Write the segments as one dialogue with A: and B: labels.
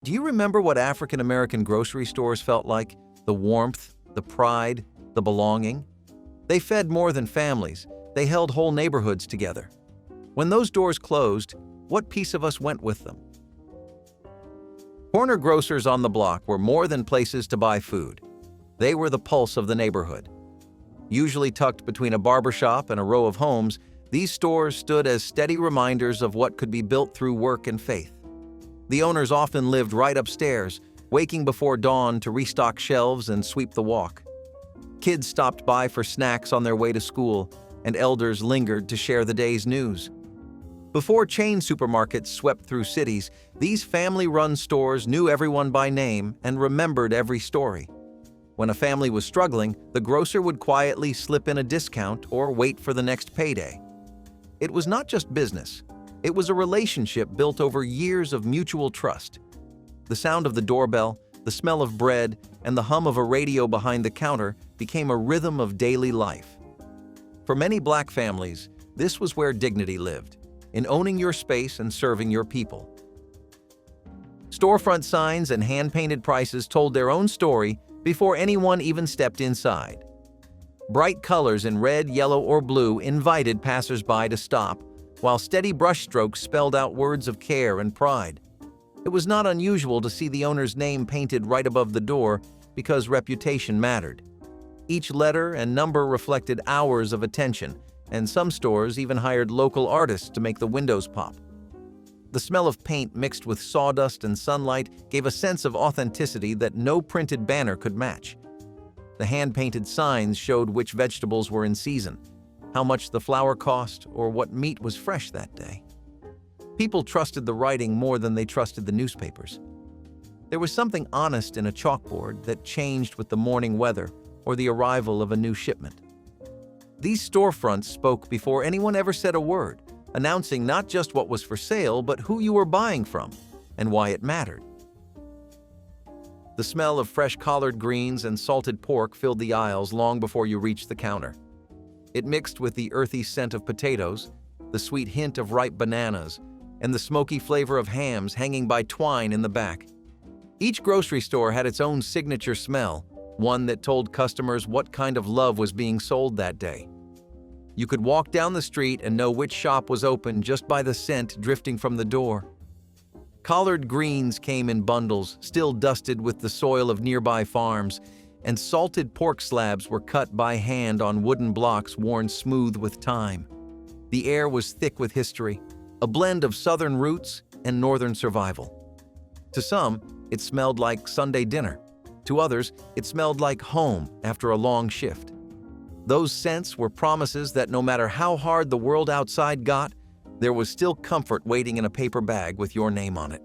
A: Do you remember what African American grocery stores felt like? The warmth, the pride, the belonging? They fed more than families. They held whole neighborhoods together. When those doors closed, what piece of us went with them? Corner grocers on the block were more than places to buy food. They were the pulse of the neighborhood. Usually tucked between a barbershop and a row of homes, these stores stood as steady reminders of what could be built through work and faith. The owners often lived right upstairs, waking before dawn to restock shelves and sweep the walk. Kids stopped by for snacks on their way to school, and elders lingered to share the day's news. Before chain supermarkets swept through cities, these family-run stores knew everyone by name and remembered every story. When a family was struggling, the grocer would quietly slip in a discount or wait for the next payday. It was not just business. It was a relationship built over years of mutual trust. The sound of the doorbell, the smell of bread, and the hum of a radio behind the counter became a rhythm of daily life. For many Black families, this was where dignity lived, in owning your space and serving your people. Storefront signs and hand-painted prices told their own story before anyone even stepped inside. Bright colors in red, yellow, or blue invited passers-by to stop, while steady brushstrokes spelled out words of care and pride. It was not unusual to see the owner's name painted right above the door because reputation mattered. Each letter and number reflected hours of attention, and some stores even hired local artists to make the windows pop. The smell of paint mixed with sawdust and sunlight gave a sense of authenticity that no printed banner could match. The hand-painted signs showed which vegetables were in season, how much the flour cost, or what meat was fresh that day. People trusted the writing more than they trusted the newspapers. There was something honest in a chalkboard that changed with the morning weather or the arrival of a new shipment. These storefronts spoke before anyone ever said a word, announcing not just what was for sale, but who you were buying from and why it mattered. The smell of fresh collard greens and salted pork filled the aisles long before you reached the counter. It mixed with the earthy scent of potatoes, the sweet hint of ripe bananas, and the smoky flavor of hams hanging by twine in the back. Each grocery store had its own signature smell, one that told customers what kind of love was being sold that day. You could walk down the street and know which shop was open just by the scent drifting from the door. Collard greens came in bundles, still dusted with the soil of nearby farms, and salted pork slabs were cut by hand on wooden blocks worn smooth with time. The air was thick with history, a blend of southern roots and northern survival. To some, it smelled like Sunday dinner. To others, it smelled like home after a long shift. Those scents were promises that no matter how hard the world outside got, there was still comfort waiting in a paper bag with your name on it.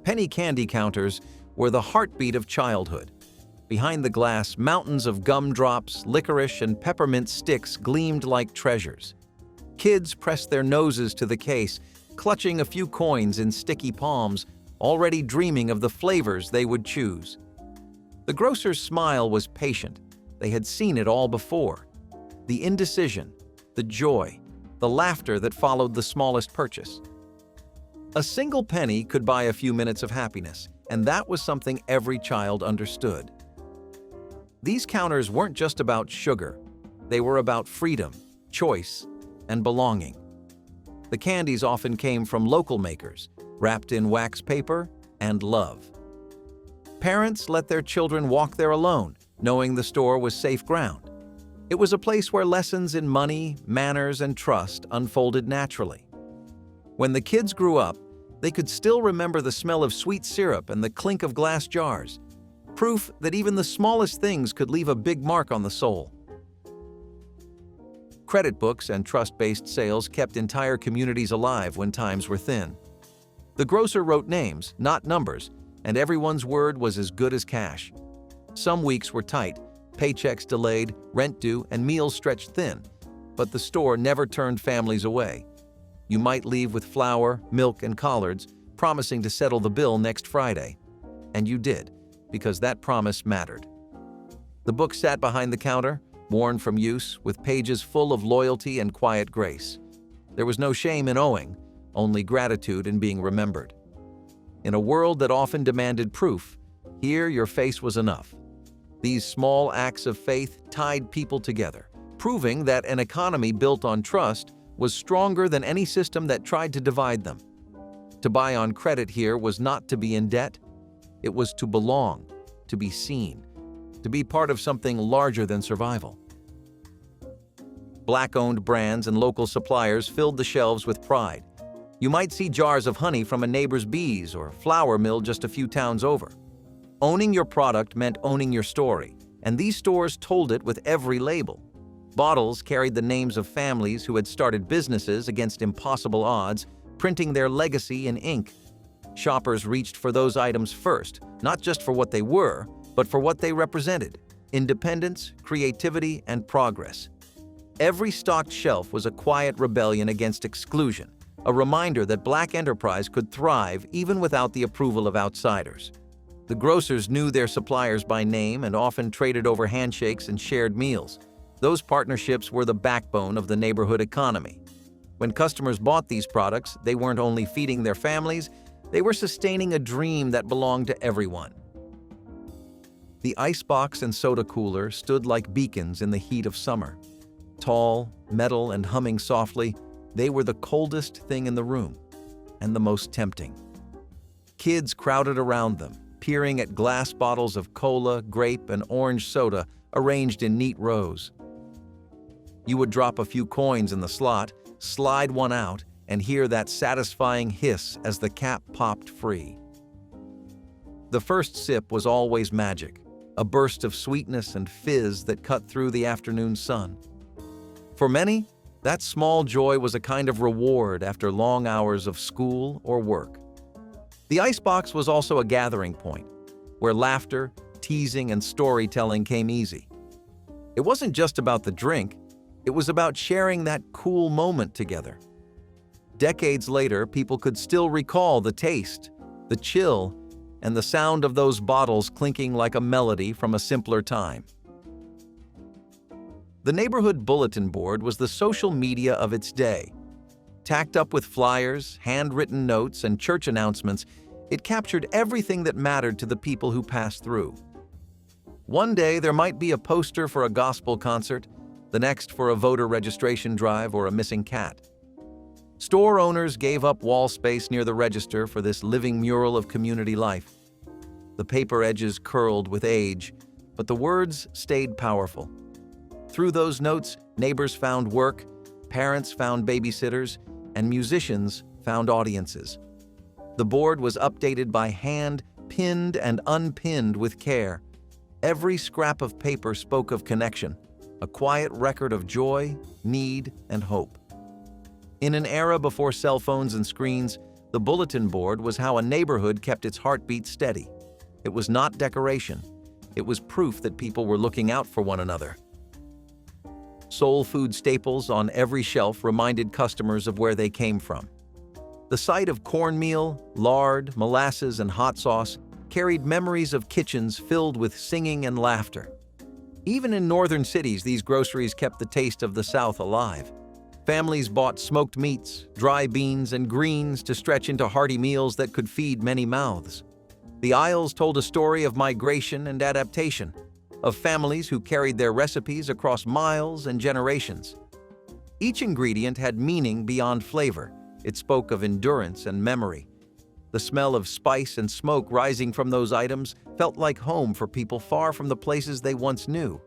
A: Penny candy counters were the heartbeat of childhood. Behind the glass, mountains of gumdrops, licorice, and peppermint sticks gleamed like treasures. Kids pressed their noses to the case, clutching a few coins in sticky palms, already dreaming of the flavors they would choose. The grocer's smile was patient. They had seen it all before. The indecision, the joy, the laughter that followed the smallest purchase. A single penny could buy a few minutes of happiness, and that was something every child understood. These counters weren't just about sugar. They were about freedom, choice, and belonging. The candies often came from local makers, wrapped in wax paper and love. Parents let their children walk there alone, knowing the store was safe ground. It was a place where lessons in money, manners, and trust unfolded naturally. When the kids grew up, they could still remember the smell of sweet syrup and the clink of glass jars, proof that even the smallest things could leave a big mark on the soul. Credit books and trust-based sales kept entire communities alive when times were thin. The grocer wrote names, not numbers, and everyone's word was as good as cash. Some weeks were tight, paychecks delayed, rent due, and meals stretched thin, but the store never turned families away. You might leave with flour, milk, and collards, promising to settle the bill next Friday. And you did, because that promise mattered. The book sat behind the counter, worn from use, with pages full of loyalty and quiet grace. There was no shame in owing, only gratitude in being remembered. In a world that often demanded proof, here your face was enough. These small acts of faith tied people together, proving that an economy built on trust was stronger than any system that tried to divide them. To buy on credit here was not to be in debt. It was to belong, to be seen, to be part of something larger than survival. Black-owned brands and local suppliers filled the shelves with pride. You might see jars of honey from a neighbor's bees or flour mill just a few towns over. Owning your product meant owning your story, and these stores told it with every label. Bottles carried the names of families who had started businesses against impossible odds, printing their legacy in ink. Shoppers reached for those items first, not just for what they were, but for what they represented: independence, creativity, and progress. Every stocked shelf was a quiet rebellion against exclusion, a reminder that Black enterprise could thrive even without the approval of outsiders. The grocers knew their suppliers by name and often traded over handshakes and shared meals. Those partnerships were the backbone of the neighborhood economy. When customers bought these products, they weren't only feeding their families, they were sustaining a dream that belonged to everyone. The icebox and soda cooler stood like beacons in the heat of summer. Tall, metal, and humming softly, they were the coldest thing in the room, and the most tempting. Kids crowded around them, peering at glass bottles of cola, grape, and orange soda arranged in neat rows. You would drop a few coins in the slot, slide one out, and hear that satisfying hiss as the cap popped free. The first sip was always magic, a burst of sweetness and fizz that cut through the afternoon sun. For many, that small joy was a kind of reward after long hours of school or work. The icebox was also a gathering point, where laughter, teasing, and storytelling came easy. It wasn't just about the drink, it was about sharing that cool moment together. Decades later, people could still recall the taste, the chill, and the sound of those bottles clinking like a melody from a simpler time. The neighborhood bulletin board was the social media of its day. Tacked up with flyers, handwritten notes, and church announcements, it captured everything that mattered to the people who passed through. One day there might be a poster for a gospel concert, the next for a voter registration drive or a missing cat. Store owners gave up wall space near the register for this living mural of community life. The paper edges curled with age, but the words stayed powerful. Through those notes, neighbors found work, parents found babysitters, and musicians found audiences. The board was updated by hand, pinned and unpinned with care. Every scrap of paper spoke of connection, a quiet record of joy, need, and hope. In an era before cell phones and screens, the bulletin board was how a neighborhood kept its heartbeat steady. It was not decoration. It was proof that people were looking out for one another. Soul food staples on every shelf reminded customers of where they came from. The sight of cornmeal, lard, molasses, and hot sauce carried memories of kitchens filled with singing and laughter. Even in northern cities, these groceries kept the taste of the South alive. Families bought smoked meats, dry beans, and greens to stretch into hearty meals that could feed many mouths. The aisles told a story of migration and adaptation, of families who carried their recipes across miles and generations. Each ingredient had meaning beyond flavor. It spoke of endurance and memory. The smell of spice and smoke rising from those items felt like home for people far from the places they once knew.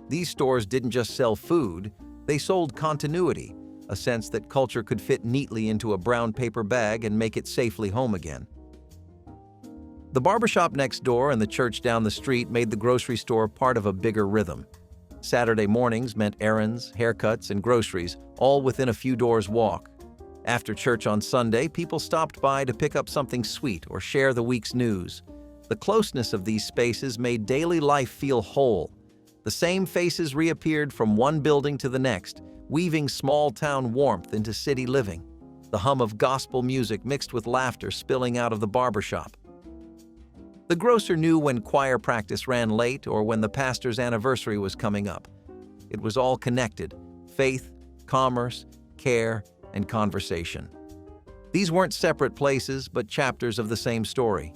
A: These stores didn't just sell food, they sold continuity, a sense that culture could fit neatly into a brown paper bag and make it safely home again. The barbershop next door and the church down the street made the grocery store part of a bigger rhythm. Saturday mornings meant errands, haircuts, and groceries, all within a few doors' walk. After church on Sunday, people stopped by to pick up something sweet or share the week's news. The closeness of these spaces made daily life feel whole. The same faces reappeared from one building to the next, weaving small-town warmth into city living. The hum of gospel music mixed with laughter spilling out of the barbershop. The grocer knew when choir practice ran late or when the pastor's anniversary was coming up. It was all connected: faith, commerce, care, and conversation. These weren't separate places, but chapters of the same story.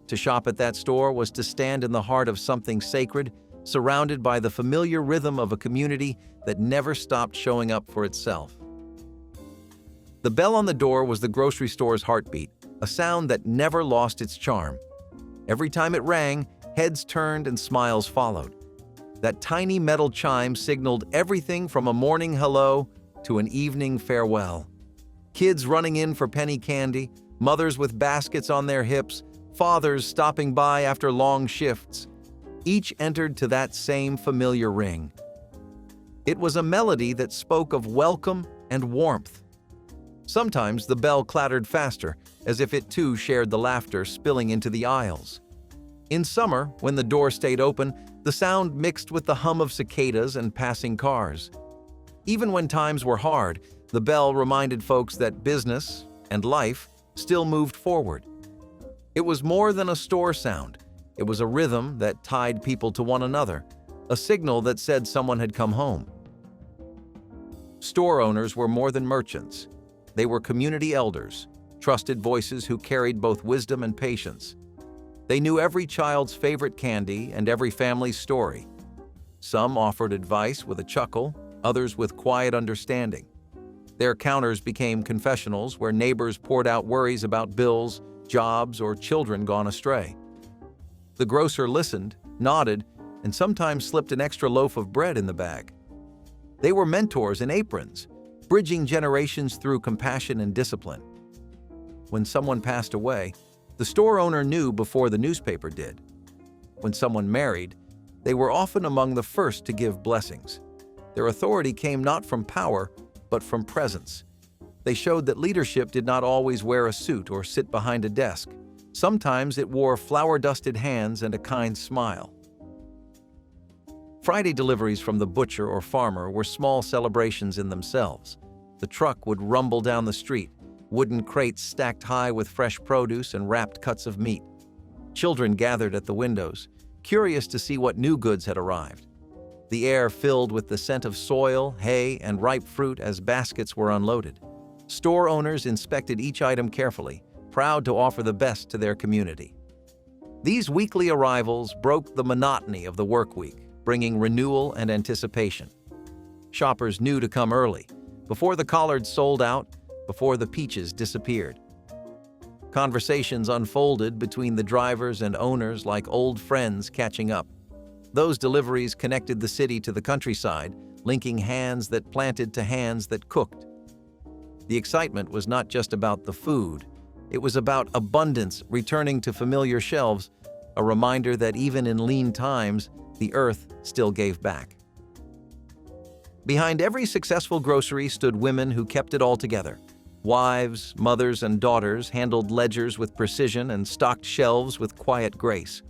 A: To shop at that store was to stand in the heart of something sacred, surrounded by the familiar rhythm of a community that never stopped showing up for itself. The bell on the door was the grocery store's heartbeat, a sound that never lost its charm. Every time it rang, heads turned and smiles followed. That tiny metal chime signaled everything from a morning hello to an evening farewell. Kids running in for penny candy, mothers with baskets on their hips, fathers stopping by after long shifts. Each entered to that same familiar ring. It was a melody that spoke of welcome and warmth. Sometimes the bell clattered faster, as if it too shared the laughter spilling into the aisles. In summer, when the door stayed open, the sound mixed with the hum of cicadas and passing cars. Even when times were hard, the bell reminded folks that business and life still moved forward. It was more than a store sound. It was a rhythm that tied people to one another, a signal that said someone had come home. Store owners were more than merchants. They were community elders, trusted voices who carried both wisdom and patience. They knew every child's favorite candy and every family's story. Some offered advice with a chuckle, others with quiet understanding. Their counters became confessionals where neighbors poured out worries about bills, jobs, or children gone astray. The grocer listened, nodded, and sometimes slipped an extra loaf of bread in the bag. They were mentors in aprons, bridging generations through compassion and discipline. When someone passed away, the store owner knew before the newspaper did. When someone married, they were often among the first to give blessings. Their authority came not from power, but from presence. They showed that leadership did not always wear a suit or sit behind a desk. Sometimes it wore flour-dusted hands and a kind smile. Friday deliveries from the butcher or farmer were small celebrations in themselves. The truck would rumble down the street, wooden crates stacked high with fresh produce and wrapped cuts of meat. Children gathered at the windows, curious to see what new goods had arrived. The air filled with the scent of soil, hay, and ripe fruit as baskets were unloaded. Store owners inspected each item carefully, proud to offer the best to their community. These weekly arrivals broke the monotony of the work week, bringing renewal and anticipation. Shoppers knew to come early, before the collards sold out, before the peaches disappeared. Conversations unfolded between the drivers and owners like old friends catching up. Those deliveries connected the city to the countryside, linking hands that planted to hands that cooked. The excitement was not just about the food. It was about abundance returning to familiar shelves, a reminder that even in lean times, the earth still gave back. Behind every successful grocery stood women who kept it all together. Wives, mothers, and daughters handled ledgers with precision and stocked shelves with quiet grace.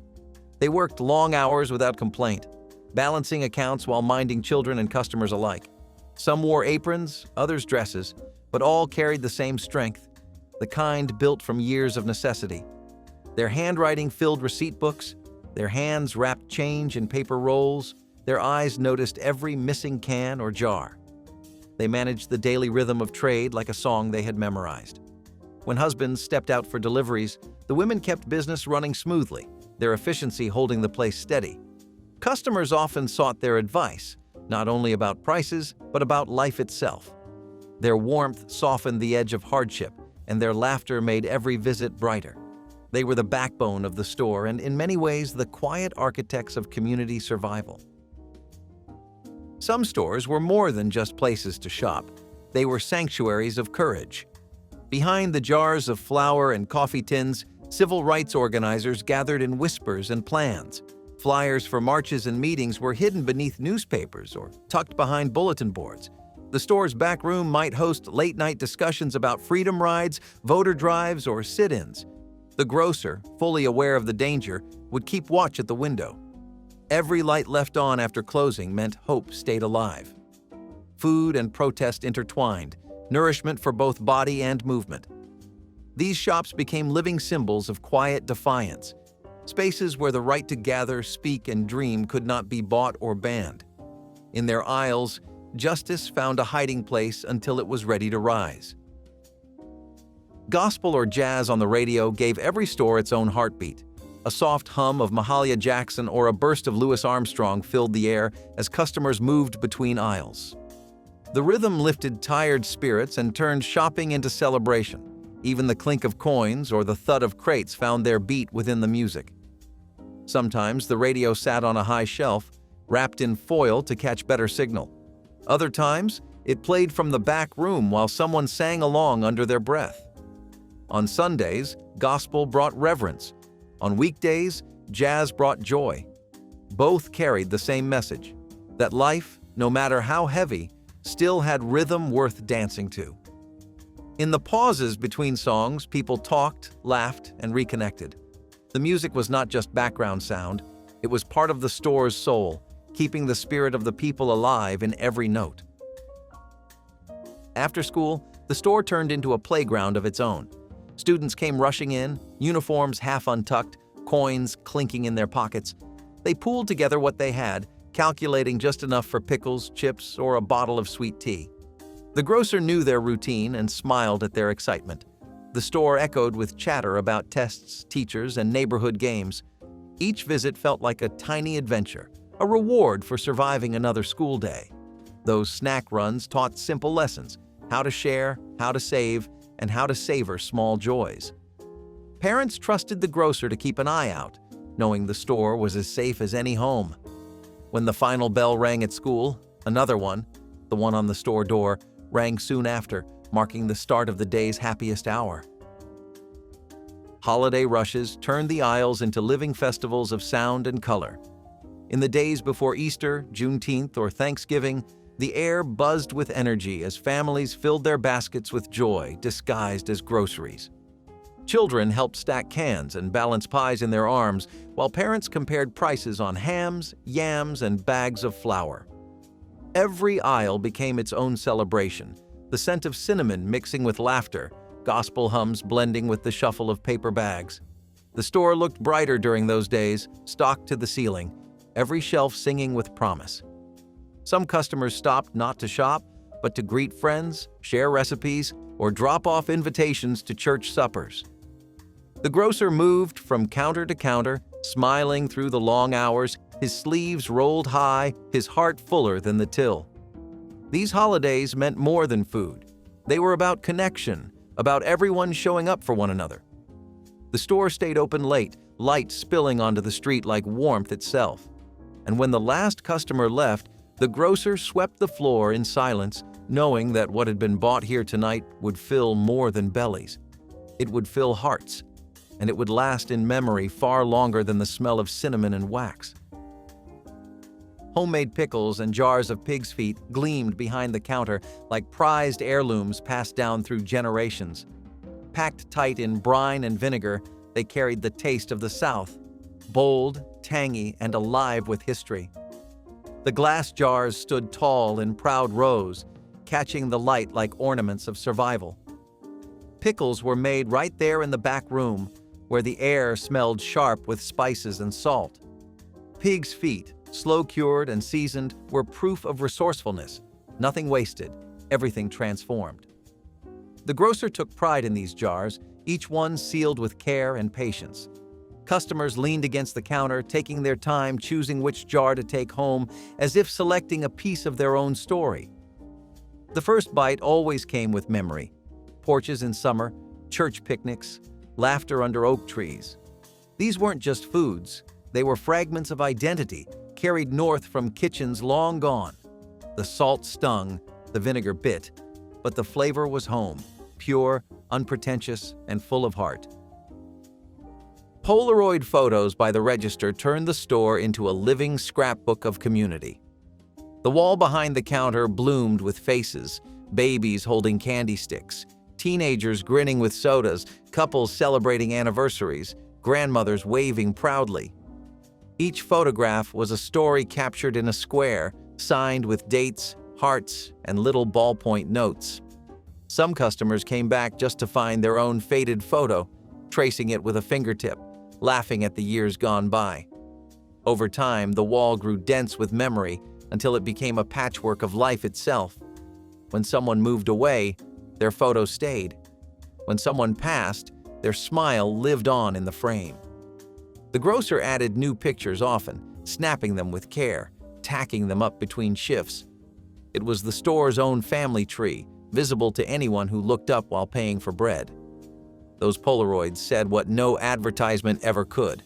A: They worked long hours without complaint, balancing accounts while minding children and customers alike. Some wore aprons, others dresses, but all carried the same strength, the kind built from years of necessity. Their handwriting filled receipt books, their hands wrapped change in paper rolls, their eyes noticed every missing can or jar. They managed the daily rhythm of trade like a song they had memorized. When husbands stepped out for deliveries, the women kept business running smoothly, their efficiency holding the place steady. Customers often sought their advice, not only about prices, but about life itself. Their warmth softened the edge of hardship, and their laughter made every visit brighter. They were the backbone of the store and, in many ways, the quiet architects of community survival. Some stores were more than just places to shop. They were sanctuaries of courage. Behind the jars of flour and coffee tins, civil rights organizers gathered in whispers and plans. Flyers for marches and meetings were hidden beneath newspapers or tucked behind bulletin boards. The store's back room might host late-night discussions about freedom rides, voter drives, or sit-ins. The grocer, fully aware of the danger, would keep watch at the window. Every light left on after closing meant hope stayed alive. Food and protest intertwined, nourishment for both body and movement. These shops became living symbols of quiet defiance, spaces where the right to gather, speak, and dream could not be bought or banned. In their aisles, justice found a hiding place until it was ready to rise. Gospel or jazz on the radio gave every store its own heartbeat. A soft hum of Mahalia Jackson or a burst of Louis Armstrong filled the air as customers moved between aisles. The rhythm lifted tired spirits and turned shopping into celebration. Even the clink of coins or the thud of crates found their beat within the music. Sometimes the radio sat on a high shelf, wrapped in foil to catch better signal. Other times, it played from the back room while someone sang along under their breath. On Sundays, gospel brought reverence. On weekdays, jazz brought joy. Both carried the same message, that life, no matter how heavy, still had rhythm worth dancing to. In the pauses between songs, people talked, laughed, and reconnected. The music was not just background sound, it was part of the store's soul, keeping the spirit of the people alive in every note. After school, the store turned into a playground of its own. Students came rushing in, uniforms half untucked, coins clinking in their pockets. They pooled together what they had, calculating just enough for pickles, chips, or a bottle of sweet tea. The grocer knew their routine and smiled at their excitement. The store echoed with chatter about tests, teachers, and neighborhood games. Each visit felt like a tiny adventure, a reward for surviving another school day. Those snack runs taught simple lessons: how to share, how to save, and how to savor small joys. Parents trusted the grocer to keep an eye out, knowing the store was as safe as any home. When the final bell rang at school, another one, the one on the store door, rang soon after, marking the start of the day's happiest hour. Holiday rushes turned the aisles into living festivals of sound and color. In the days before Easter, Juneteenth, or Thanksgiving, the air buzzed with energy as families filled their baskets with joy disguised as groceries. Children helped stack cans and balance pies in their arms, while parents compared prices on hams, yams, and bags of flour. Every aisle became its own celebration, the scent of cinnamon mixing with laughter, gospel hums blending with the shuffle of paper bags. The store looked brighter during those days, stocked to the ceiling, every shelf singing with promise. Some customers stopped not to shop, but to greet friends, share recipes, or drop off invitations to church suppers. The grocer moved from counter to counter, smiling through the long hours, his sleeves rolled high, his heart fuller than the till. These holidays meant more than food. They were about connection, about everyone showing up for one another. The store stayed open late, light spilling onto the street like warmth itself. And when the last customer left, the grocer swept the floor in silence, knowing that what had been bought here tonight would fill more than bellies. It would fill hearts, and it would last in memory far longer than the smell of cinnamon and wax. Homemade pickles and jars of pig's feet gleamed behind the counter like prized heirlooms passed down through generations. Packed tight in brine and vinegar, they carried the taste of the South, bold, tangy, and alive with history. The glass jars stood tall in proud rows, catching the light like ornaments of survival. Pickles were made right there in the back room, where the air smelled sharp with spices and salt. Pig's feet, slow-cured and seasoned, were proof of resourcefulness. Nothing wasted, everything transformed. The grocer took pride in these jars, each one sealed with care and patience. Customers leaned against the counter, taking their time choosing which jar to take home, as if selecting a piece of their own story. The first bite always came with memory. Porches in summer, church picnics, laughter under oak trees. These weren't just foods, they were fragments of identity, carried north from kitchens long gone. The salt stung, the vinegar bit, but the flavor was home, pure, unpretentious, and full of heart. Polaroid photos by the register turned the store into a living scrapbook of community. The wall behind the counter bloomed with faces, babies holding candy sticks, teenagers grinning with sodas, couples celebrating anniversaries, grandmothers waving proudly. Each photograph was a story captured in a square, signed with dates, hearts, and little ballpoint notes. Some customers came back just to find their own faded photo, tracing it with a fingertip, laughing at the years gone by. Over time, the wall grew dense with memory until it became a patchwork of life itself. When someone moved away, their photo stayed. When someone passed, their smile lived on in the frame. The grocer added new pictures often, snapping them with care, tacking them up between shifts. It was the store's own family tree, visible to anyone who looked up while paying for bread. Those Polaroids said what no advertisement ever could,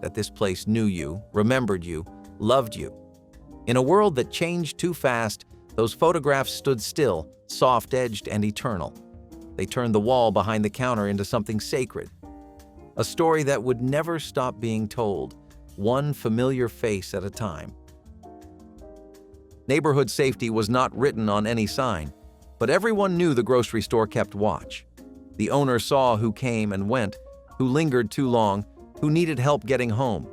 A: that this place knew you, remembered you, loved you. In a world that changed too fast, those photographs stood still, soft-edged and eternal. They turned the wall behind the counter into something sacred. A story that would never stop being told, one familiar face at a time. Neighborhood safety was not written on any sign, but everyone knew the grocery store kept watch. The owner saw who came and went, who lingered too long, who needed help getting home.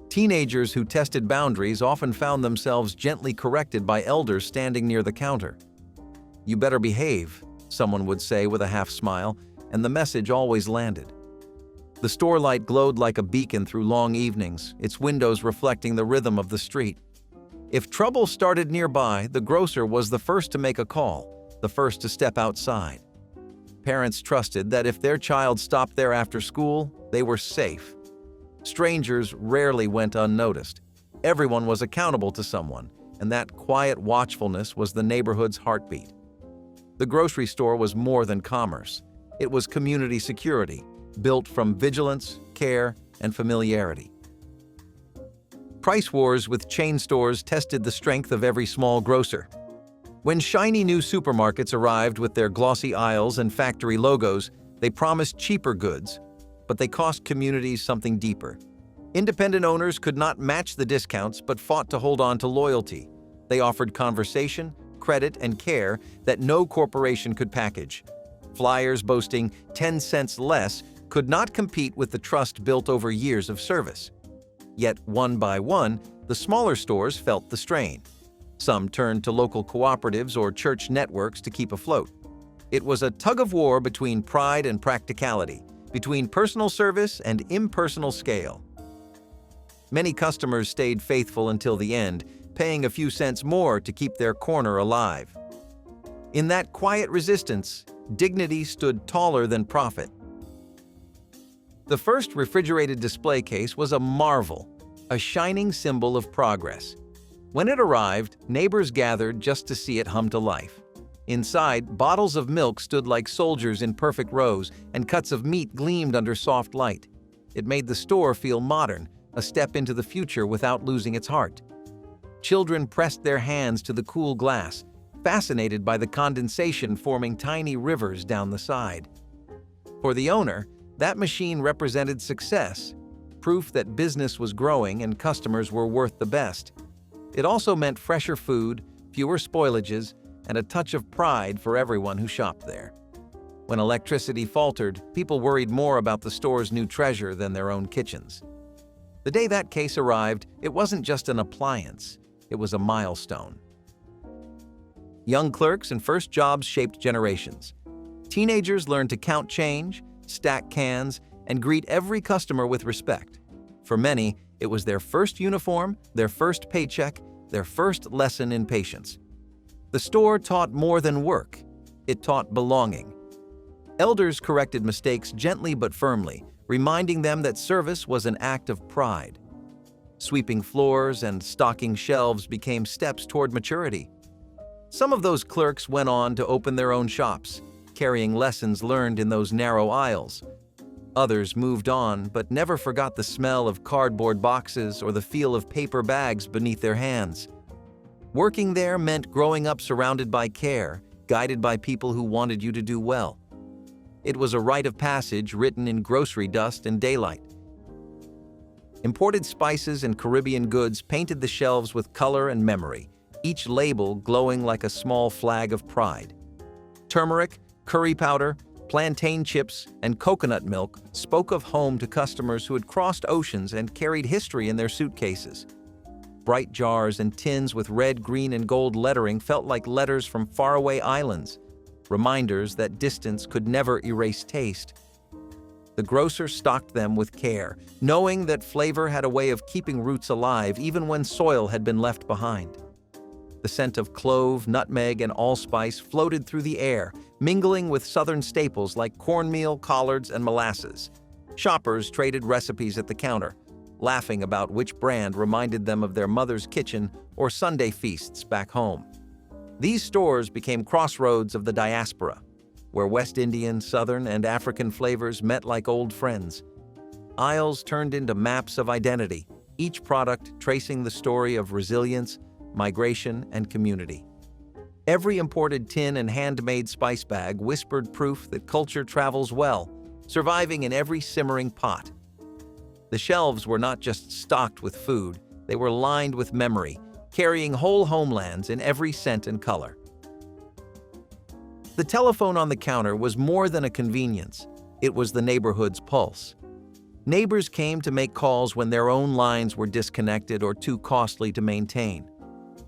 A: Teenagers who tested boundaries often found themselves gently corrected by elders standing near the counter. "You better behave," someone would say with a half smile, and the message always landed. The store light glowed like a beacon through long evenings, its windows reflecting the rhythm of the street. If trouble started nearby, the grocer was the first to make a call, the first to step outside. Parents trusted that if their child stopped there after school, they were safe. Strangers rarely went unnoticed. Everyone was accountable to someone, and that quiet watchfulness was the neighborhood's heartbeat. The grocery store was more than commerce. It was community security, built from vigilance, care, and familiarity. Price wars with chain stores tested the strength of every small grocer. When shiny new supermarkets arrived with their glossy aisles and factory logos, they promised cheaper goods, but they cost communities something deeper. Independent owners could not match the discounts but fought to hold on to loyalty. They offered conversation, credit, and care that no corporation could package. Flyers boasting 10 cents less could not compete with the trust built over years of service. Yet, one by one, the smaller stores felt the strain. Some turned to local cooperatives or church networks to keep afloat. It was a tug-of-war between pride and practicality, between personal service and impersonal scale. Many customers stayed faithful until the end, paying a few cents more to keep their corner alive. In that quiet resistance, dignity stood taller than profit. The first refrigerated display case was a marvel, a shining symbol of progress. When it arrived, neighbors gathered just to see it hum to life. Inside, bottles of milk stood like soldiers in perfect rows, and cuts of meat gleamed under soft light. It made the store feel modern, a step into the future without losing its heart. Children pressed their hands to the cool glass, fascinated by the condensation forming tiny rivers down the side. For the owner, that machine represented success, proof that business was growing and customers were worth the best. It also meant fresher food, fewer spoilages, and a touch of pride for everyone who shopped there. When electricity faltered, people worried more about the store's new treasure than their own kitchens. The day that case arrived, it wasn't just an appliance, it was a milestone. Young clerks and first jobs shaped generations. Teenagers learned to count change, stack cans, and greet every customer with respect. For many, it was their first uniform, their first paycheck, their first lesson in patience. The store taught more than work. It taught belonging. Elders corrected mistakes gently but firmly, reminding them that service was an act of pride. Sweeping floors and stocking shelves became steps toward maturity. Some of those clerks went on to open their own shops, carrying lessons learned in those narrow aisles. Others moved on, but never forgot the smell of cardboard boxes or the feel of paper bags beneath their hands. Working there meant growing up surrounded by care, guided by people who wanted you to do well. It was a rite of passage written in grocery dust and daylight. Imported spices and Caribbean goods painted the shelves with color and memory, each label glowing like a small flag of pride. Turmeric, curry powder, plantain chips, and coconut milk spoke of home to customers who had crossed oceans and carried history in their suitcases. Bright jars and tins with red, green, and gold lettering felt like letters from faraway islands, reminders that distance could never erase taste. The grocer stocked them with care, knowing that flavor had a way of keeping roots alive even when soil had been left behind. The scent of clove, nutmeg, and allspice floated through the air, mingling with southern staples like cornmeal, collards, and molasses. Shoppers traded recipes at the counter, laughing about which brand reminded them of their mother's kitchen or Sunday feasts back home. These stores became crossroads of the diaspora, where West Indian, Southern, and African flavors met like old friends. Aisles turned into maps of identity, each product tracing the story of resilience, migration, and community. Every imported tin and handmade spice bag whispered proof that culture travels well, surviving in every simmering pot. The shelves were not just stocked with food, they were lined with memory, carrying whole homelands in every scent and color. The telephone on the counter was more than a convenience. It was the neighborhood's pulse. Neighbors came to make calls when their own lines were disconnected or too costly to maintain.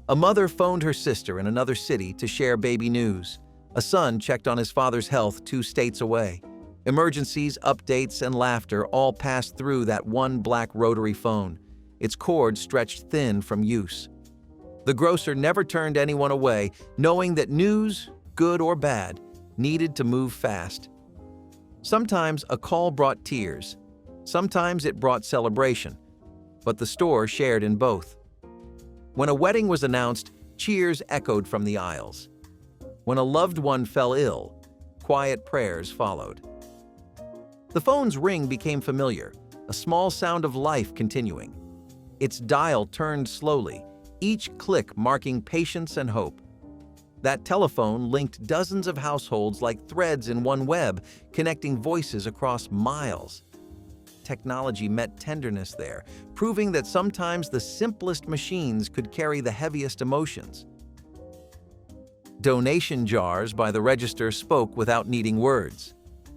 A: A mother phoned her sister in another city to share baby news. A son checked on his father's health 2 states away. Emergencies, updates, and laughter all passed through that one black rotary phone, its cord stretched thin from use. The grocer never turned anyone away, knowing that news, good or bad, needed to move fast. Sometimes a call brought tears. Sometimes it brought celebration. But the store shared in both. When a wedding was announced, cheers echoed from the aisles. When a loved one fell ill, quiet prayers followed. The phone's ring became familiar, a small sound of life continuing. Its dial turned slowly, each click marking patience and hope. That telephone linked dozens of households like threads in one web, connecting voices across miles. Technology met tenderness there, proving that sometimes the simplest machines could carry the heaviest emotions. Donation jars by the register spoke without needing words.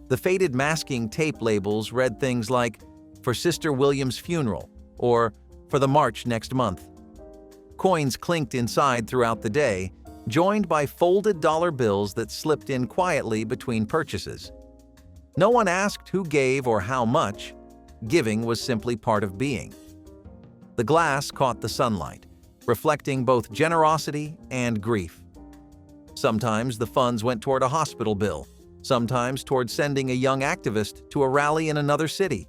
A: The faded masking tape labels read things like, "For Sister William's funeral," or "For the march next month." Coins clinked inside throughout the day, joined by folded dollar bills that slipped in quietly between purchases. No one asked who gave or how much. Giving was simply part of being. The glass caught the sunlight, reflecting both generosity and grief. Sometimes the funds went toward a hospital bill, sometimes toward sending a young activist to a rally in another city.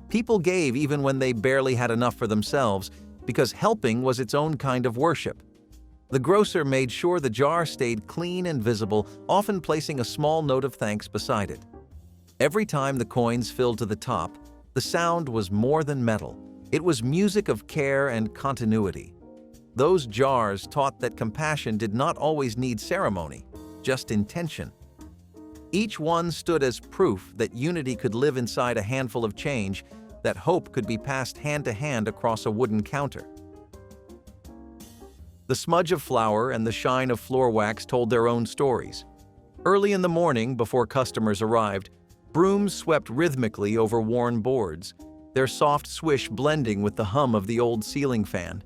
A: People gave even when they barely had enough for themselves, because helping was its own kind of worship. The grocer made sure the jar stayed clean and visible, often placing a small note of thanks beside it. Every time the coins filled to the top, the sound was more than metal. It was music of care and continuity. Those jars taught that compassion did not always need ceremony, just intention. Each one stood as proof that unity could live inside a handful of change, that hope could be passed hand to hand across a wooden counter. The smudge of flour and the shine of floor wax told their own stories. Early in the morning, before customers arrived, brooms swept rhythmically over worn boards, their soft swish blending with the hum of the old ceiling fan.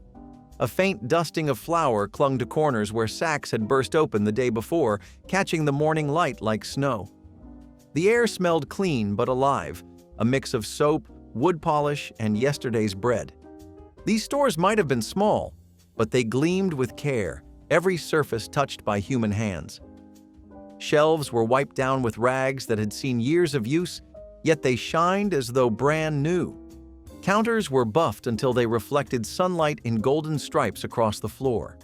A: A faint dusting of flour clung to corners where sacks had burst open the day before, catching the morning light like snow. The air smelled clean but alive, a mix of soap, wood polish, and yesterday's bread. These stores might have been small, but they gleamed with care, every surface touched by human hands. Shelves were wiped down with rags that had seen years of use, yet they shined as though brand new. Counters were buffed until they reflected sunlight in golden stripes across the floor.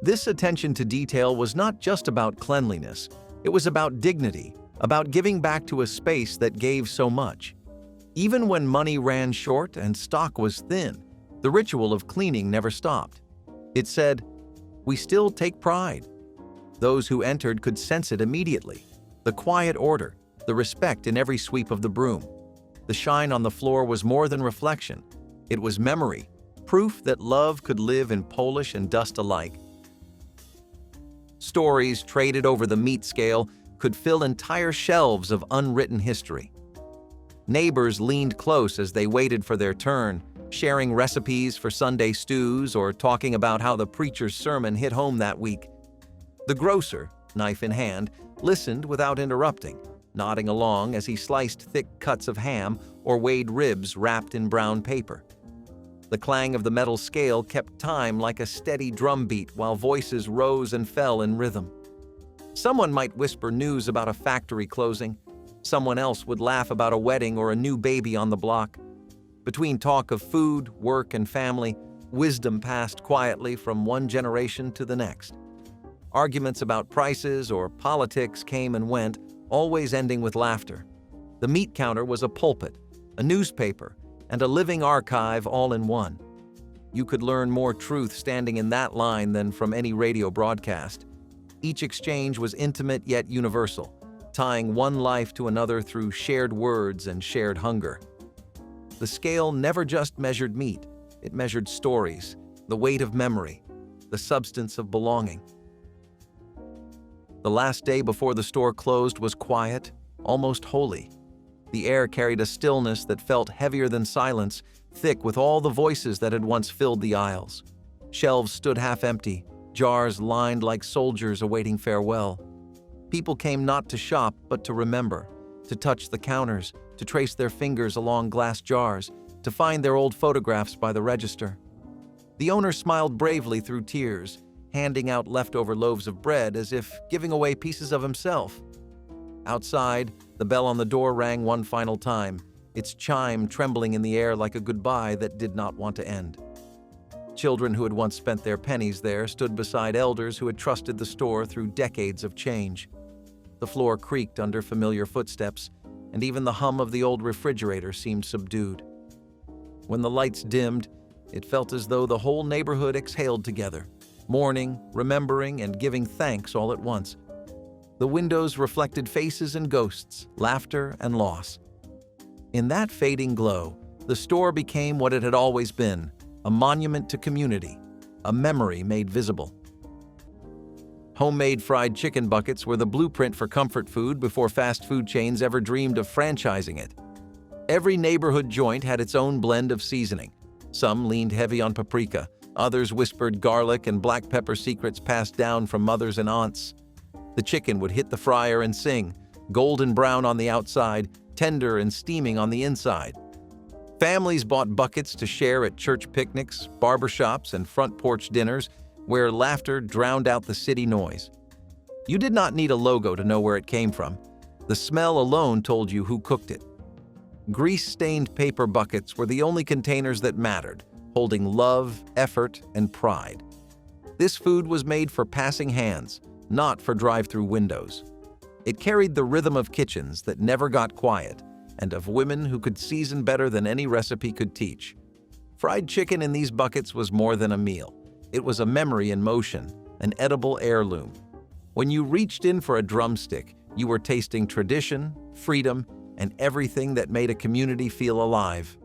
A: This attention to detail was not just about cleanliness, it was about dignity, about giving back to a space that gave so much. Even when money ran short and stock was thin, the ritual of cleaning never stopped. It said, "We still take pride." Those who entered could sense it immediately. The quiet order, the respect in every sweep of the broom. The shine on the floor was more than reflection. It was memory, proof that love could live in polish and dust alike. Stories traded over the meat scale could fill entire shelves of unwritten history. Neighbors leaned close as they waited for their turn, sharing recipes for Sunday stews or talking about how the preacher's sermon hit home that week. The grocer, knife in hand, listened without interrupting, nodding along as he sliced thick cuts of ham or weighed ribs wrapped in brown paper. The clang of the metal scale kept time like a steady drumbeat while voices rose and fell in rhythm. Someone might whisper news about a factory closing. Someone else would laugh about a wedding or a new baby on the block. Between talk of food, work, and family, wisdom passed quietly from one generation to the next. Arguments about prices or politics came and went, always ending with laughter. The meat counter was a pulpit, a newspaper, and a living archive all in one. You could learn more truth standing in that line than from any radio broadcast. Each exchange was intimate yet universal, tying one life to another through shared words and shared hunger. The scale never just measured meat, it measured stories, the weight of memory, the substance of belonging. The last day before the store closed was quiet, almost holy. The air carried a stillness that felt heavier than silence, thick with all the voices that had once filled the aisles. Shelves stood half empty, jars lined like soldiers awaiting farewell. People came not to shop, but to remember, to touch the counters, to trace their fingers along glass jars, to find their old photographs by the register. The owner smiled bravely through tears, handing out leftover loaves of bread as if giving away pieces of himself. Outside, the bell on the door rang one final time, its chime trembling in the air like a goodbye that did not want to end. Children who had once spent their pennies there stood beside elders who had trusted the store through decades of change. The floor creaked under familiar footsteps, and even the hum of the old refrigerator seemed subdued. When the lights dimmed, it felt as though the whole neighborhood exhaled together, mourning, remembering, and giving thanks all at once. The windows reflected faces and ghosts, laughter and loss. In that fading glow, the store became what it had always been, a monument to community, a memory made visible. Homemade fried chicken buckets were the blueprint for comfort food before fast food chains ever dreamed of franchising it. Every neighborhood joint had its own blend of seasoning. Some leaned heavy on paprika, others whispered garlic and black pepper secrets passed down from mothers and aunts. The chicken would hit the fryer and sing, golden brown on the outside, tender and steaming on the inside. Families bought buckets to share at church picnics, barbershops, and front porch dinners where laughter drowned out the city noise. You did not need a logo to know where it came from. The smell alone told you who cooked it. Grease-stained paper buckets were the only containers that mattered, holding love, effort, and pride. This food was made for passing hands, not for drive-through windows. It carried the rhythm of kitchens that never got quiet, and of women who could season better than any recipe could teach. Fried chicken in these buckets was more than a meal. It was a memory in motion, an edible heirloom. When you reached in for a drumstick, you were tasting tradition, freedom, and everything that made a community feel alive.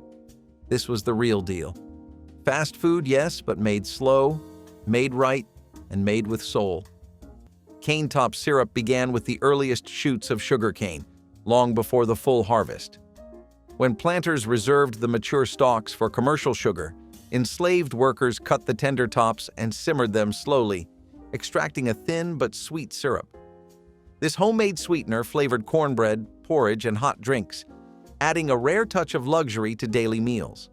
A: This was the real deal. Fast food, yes, but made slow, made right, and made with soul. Cane top syrup began with the earliest shoots of sugarcane, long before the full harvest. When planters reserved the mature stalks for commercial sugar, enslaved workers cut the tender tops and simmered them slowly, extracting a thin but sweet syrup. This homemade sweetener flavored cornbread, porridge, and hot drinks, adding a rare touch of luxury to daily meals.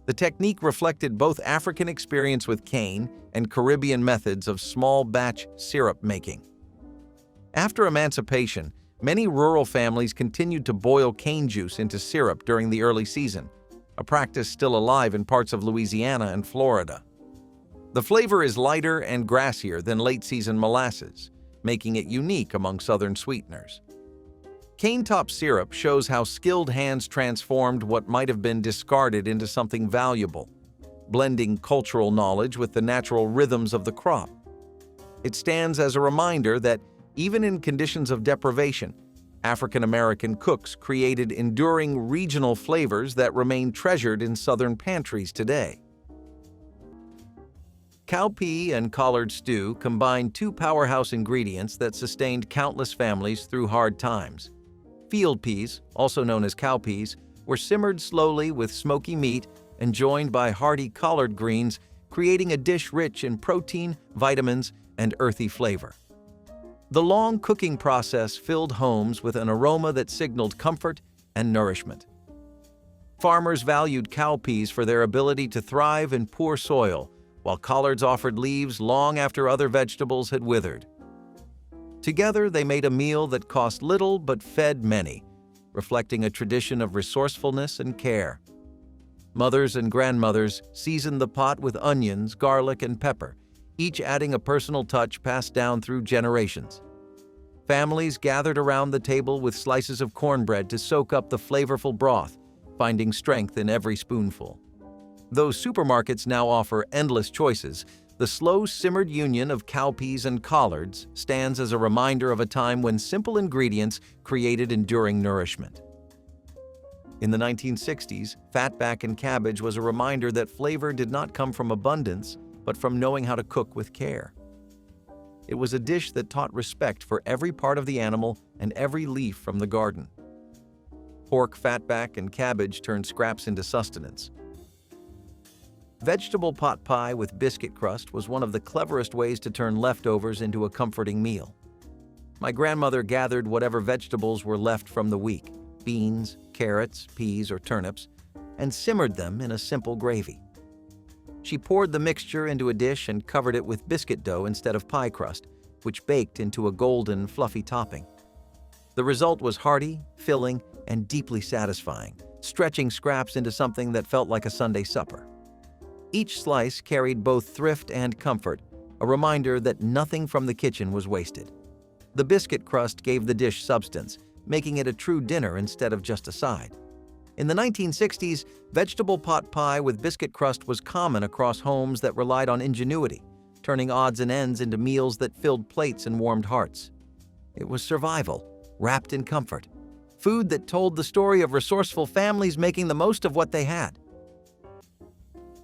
A: The technique reflected both African experience with cane and Caribbean methods of small batch syrup making. After emancipation, many rural families continued to boil cane juice into syrup during the early season, a practice still alive in parts of Louisiana and Florida. The flavor is lighter and grassier than late-season molasses, making it unique among southern sweeteners. Cane top syrup shows how skilled hands transformed what might have been discarded into something valuable, blending cultural knowledge with the natural rhythms of the crop. It stands as a reminder that, even in conditions of deprivation, African American cooks created enduring regional flavors that remain treasured in Southern pantries today. Cowpea and collard stew combined two powerhouse ingredients that sustained countless families through hard times. Field peas, also known as cowpeas, were simmered slowly with smoky meat and joined by hearty collard greens, creating a dish rich in protein, vitamins, and earthy flavor. The long cooking process filled homes with an aroma that signaled comfort and nourishment. Farmers valued cowpeas for their ability to thrive in poor soil, while collards offered leaves long after other vegetables had withered. Together, they made a meal that cost little but fed many, reflecting a tradition of resourcefulness and care. Mothers and grandmothers seasoned the pot with onions, garlic, and pepper, each adding a personal touch passed down through generations. Families gathered around the table with slices of cornbread to soak up the flavorful broth, finding strength in every spoonful. Though supermarkets now offer endless choices, the slow-simmered union of cowpeas and collards stands as a reminder of a time when simple ingredients created enduring nourishment. In the 1960s, fatback and cabbage was a reminder that flavor did not come from abundance, but from knowing how to cook with care. It was a dish that taught respect for every part of the animal and every leaf from the garden. Pork, fatback, and cabbage turned scraps into sustenance. Vegetable pot pie with biscuit crust was one of the cleverest ways to turn leftovers into a comforting meal. My grandmother gathered whatever vegetables were left from the week, beans, carrots, peas, or turnips, and simmered them in a simple gravy. She poured the mixture into a dish and covered it with biscuit dough instead of pie crust, which baked into a golden, fluffy topping. The result was hearty, filling, and deeply satisfying, stretching scraps into something that felt like a Sunday supper. Each slice carried both thrift and comfort, a reminder that nothing from the kitchen was wasted. The biscuit crust gave the dish substance, making it a true dinner instead of just a side. In the 1960s, vegetable pot pie with biscuit crust was common across homes that relied on ingenuity, turning odds and ends into meals that filled plates and warmed hearts. It was survival, wrapped in comfort, food that told the story of resourceful families making the most of what they had.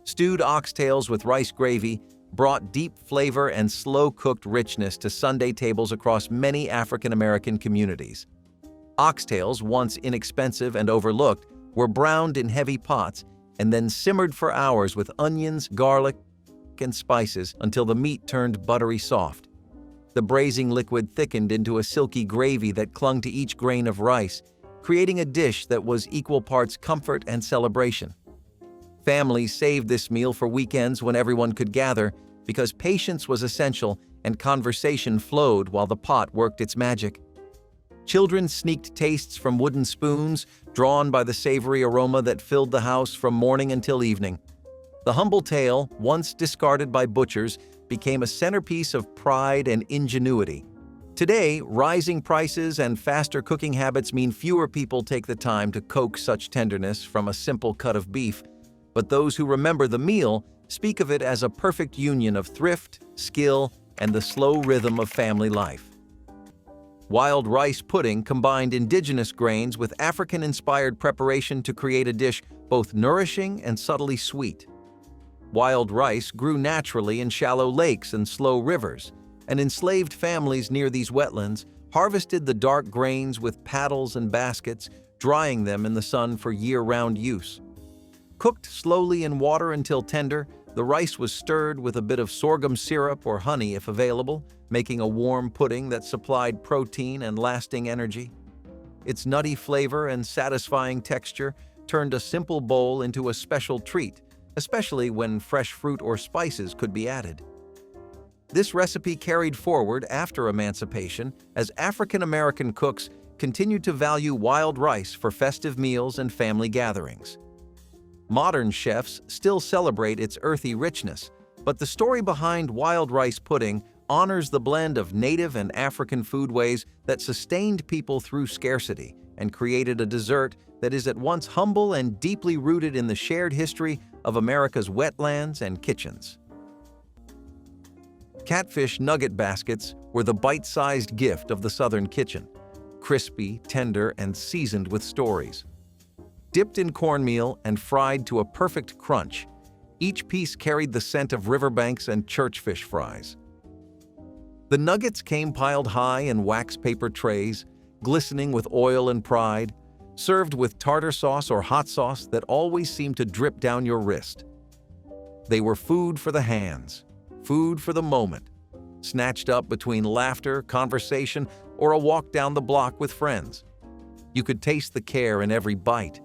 A: Stewed oxtails with rice gravy brought deep flavor and slow-cooked richness to Sunday tables across many African American communities. Oxtails, once inexpensive and overlooked, were browned in heavy pots and then simmered for hours with onions, garlic, and spices until the meat turned buttery soft. The braising liquid thickened into a silky gravy that clung to each grain of rice, creating a dish that was equal parts comfort and celebration. Families saved this meal for weekends when everyone could gather because patience was essential and conversation flowed while the pot worked its magic. Children sneaked tastes from wooden spoons, drawn by the savory aroma that filled the house from morning until evening. The humble tale, once discarded by butchers, became a centerpiece of pride and ingenuity. Today, rising prices and faster cooking habits mean fewer people take the time to coax such tenderness from a simple cut of beef, but those who remember the meal speak of it as a perfect union of thrift, skill, and the slow rhythm of family life. Wild rice pudding combined indigenous grains with African-inspired preparation to create a dish both nourishing and subtly sweet. Wild rice grew naturally in shallow lakes and slow rivers, and enslaved families near these wetlands harvested the dark grains with paddles and baskets, drying them in the sun for year-round use. Cooked slowly in water until tender, the rice was stirred with a bit of sorghum syrup or honey if available, making a warm pudding that supplied protein and lasting energy. Its nutty flavor and satisfying texture turned a simple bowl into a special treat, especially when fresh fruit or spices could be added. This recipe carried forward after emancipation as African American cooks continued to value wild rice for festive meals and family gatherings. Modern chefs still celebrate its earthy richness, but the story behind wild rice pudding honors the blend of native and African foodways that sustained people through scarcity and created a dessert that is at once humble and deeply rooted in the shared history of America's wetlands and kitchens. Catfish nugget baskets were the bite-sized gift of the Southern kitchen, crispy, tender, and seasoned with stories. Dipped in cornmeal and fried to a perfect crunch, each piece carried the scent of riverbanks and church fish fries. The nuggets came piled high in wax paper trays, glistening with oil and pride, served with tartar sauce or hot sauce that always seemed to drip down your wrist. They were food for the hands, food for the moment, snatched up between laughter, conversation, or a walk down the block with friends. You could taste the care in every bite,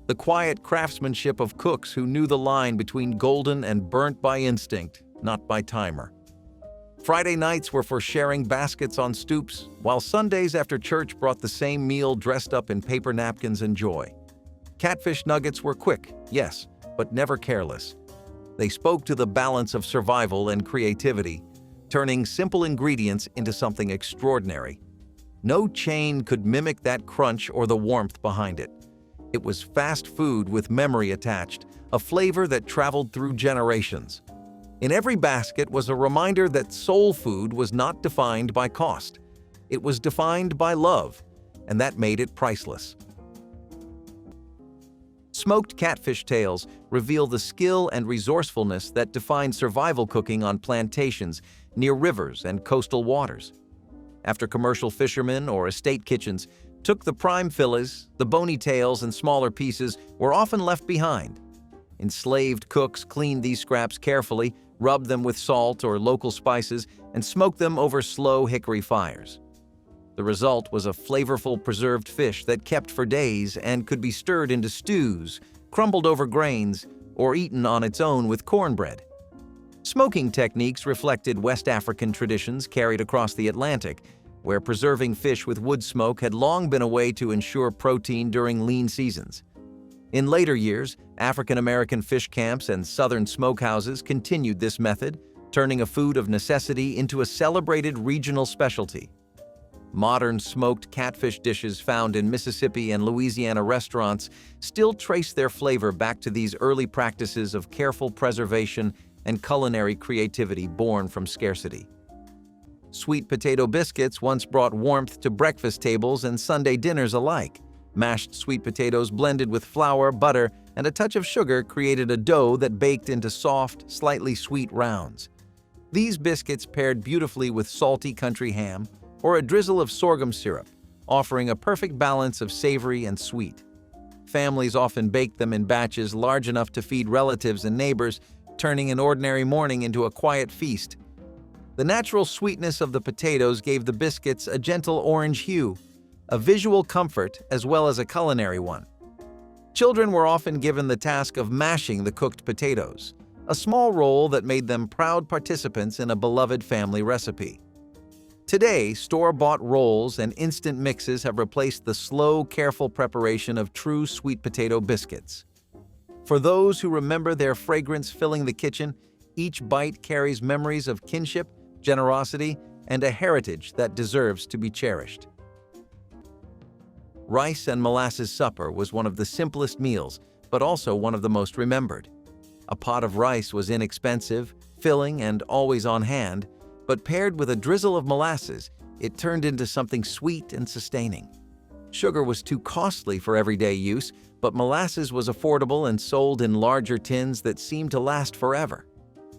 A: the quiet craftsmanship of cooks who knew the line between golden and burnt by instinct, not by timer. Friday nights were for sharing baskets on stoops, while Sundays after church brought the same meal dressed up in paper napkins and joy. Catfish nuggets were quick, yes, but never careless. They spoke to the balance of survival and creativity, turning simple ingredients into something extraordinary. No chain could mimic that crunch or the warmth behind it. It was fast food with memory attached, a flavor that traveled through generations. In every basket was a reminder that soul food was not defined by cost. It was defined by love, and that made it priceless. Smoked catfish tails reveal the skill and resourcefulness that defined survival cooking on plantations near rivers and coastal waters. After commercial fishermen or estate kitchens took the prime fillets, the bony tails and smaller pieces were often left behind. Enslaved cooks cleaned these scraps carefully, rubbed them with salt or local spices, and smoked them over slow hickory fires. The result was a flavorful preserved fish that kept for days and could be stirred into stews, crumbled over grains, or eaten on its own with cornbread. Smoking techniques reflected West African traditions carried across the Atlantic, where preserving fish with wood smoke had long been a way to ensure protein during lean seasons. In later years, African-American fish camps and southern smokehouses continued this method, turning a food of necessity into a celebrated regional specialty. Modern smoked catfish dishes found in Mississippi and Louisiana restaurants still trace their flavor back to these early practices of careful preservation and culinary creativity born from scarcity. Sweet potato biscuits once brought warmth to breakfast tables and Sunday dinners alike. Mashed sweet potatoes blended with flour, butter, and a touch of sugar created a dough that baked into soft, slightly sweet rounds. These biscuits paired beautifully with salty country ham or a drizzle of sorghum syrup, offering a perfect balance of savory and sweet. Families often baked them in batches large enough to feed relatives and neighbors, turning an ordinary morning into a quiet feast. The natural sweetness of the potatoes gave the biscuits a gentle orange hue, a visual comfort as well as a culinary one. Children were often given the task of mashing the cooked potatoes, a small role that made them proud participants in a beloved family recipe. Today, store-bought rolls and instant mixes have replaced the slow, careful preparation of true sweet potato biscuits. For those who remember their fragrance filling the kitchen, each bite carries memories of kinship, generosity, and a heritage that deserves to be cherished. Rice and molasses supper was one of the simplest meals, but also one of the most remembered. A pot of rice was inexpensive, filling, and always on hand, but paired with a drizzle of molasses, it turned into something sweet and sustaining. Sugar was too costly for everyday use, but molasses was affordable and sold in larger tins that seemed to last forever.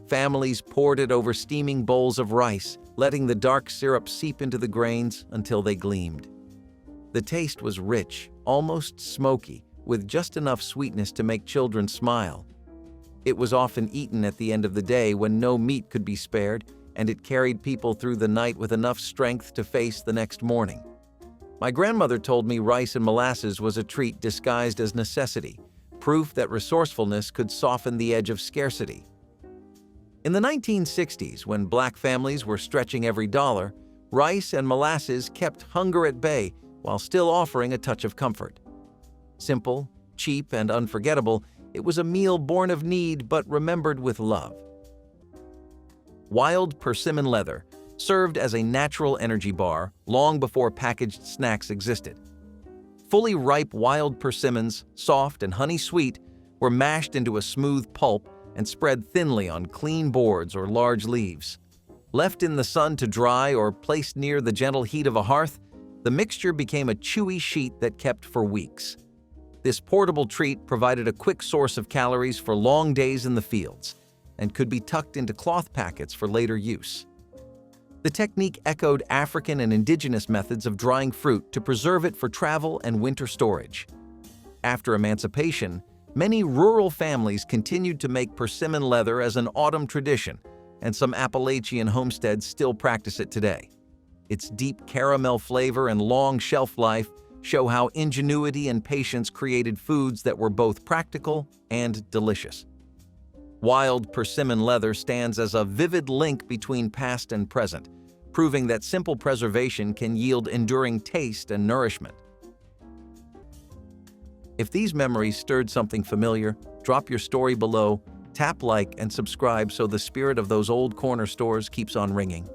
A: Families poured it over steaming bowls of rice, letting the dark syrup seep into the grains until they gleamed. The taste was rich, almost smoky, with just enough sweetness to make children smile. It was often eaten at the end of the day when no meat could be spared, and it carried people through the night with enough strength to face the next morning. My grandmother told me rice and molasses was a treat disguised as necessity, proof that resourcefulness could soften the edge of scarcity. In the 1960s, when Black families were stretching every dollar, rice and molasses kept hunger at bay while still offering a touch of comfort. Simple, cheap, and unforgettable, it was a meal born of need but remembered with love. Wild persimmon leather served as a natural energy bar long before packaged snacks existed. Fully ripe wild persimmons, soft and honey-sweet, were mashed into a smooth pulp and spread thinly on clean boards or large leaves. Left in the sun to dry or placed near the gentle heat of a hearth, the mixture became a chewy sheet that kept for weeks. This portable treat provided a quick source of calories for long days in the fields and could be tucked into cloth packets for later use. The technique echoed African and indigenous methods of drying fruit to preserve it for travel and winter storage. After emancipation, many rural families continued to make persimmon leather as an autumn tradition, and some Appalachian homesteads still practice it today. Its deep caramel flavor and long shelf life show how ingenuity and patience created foods that were both practical and delicious. Wild persimmon leather stands as a vivid link between past and present, proving that simple preservation can yield enduring taste and nourishment. If these memories stirred something familiar, drop your story below, tap like and subscribe so the spirit of those old corner stores keeps on ringing.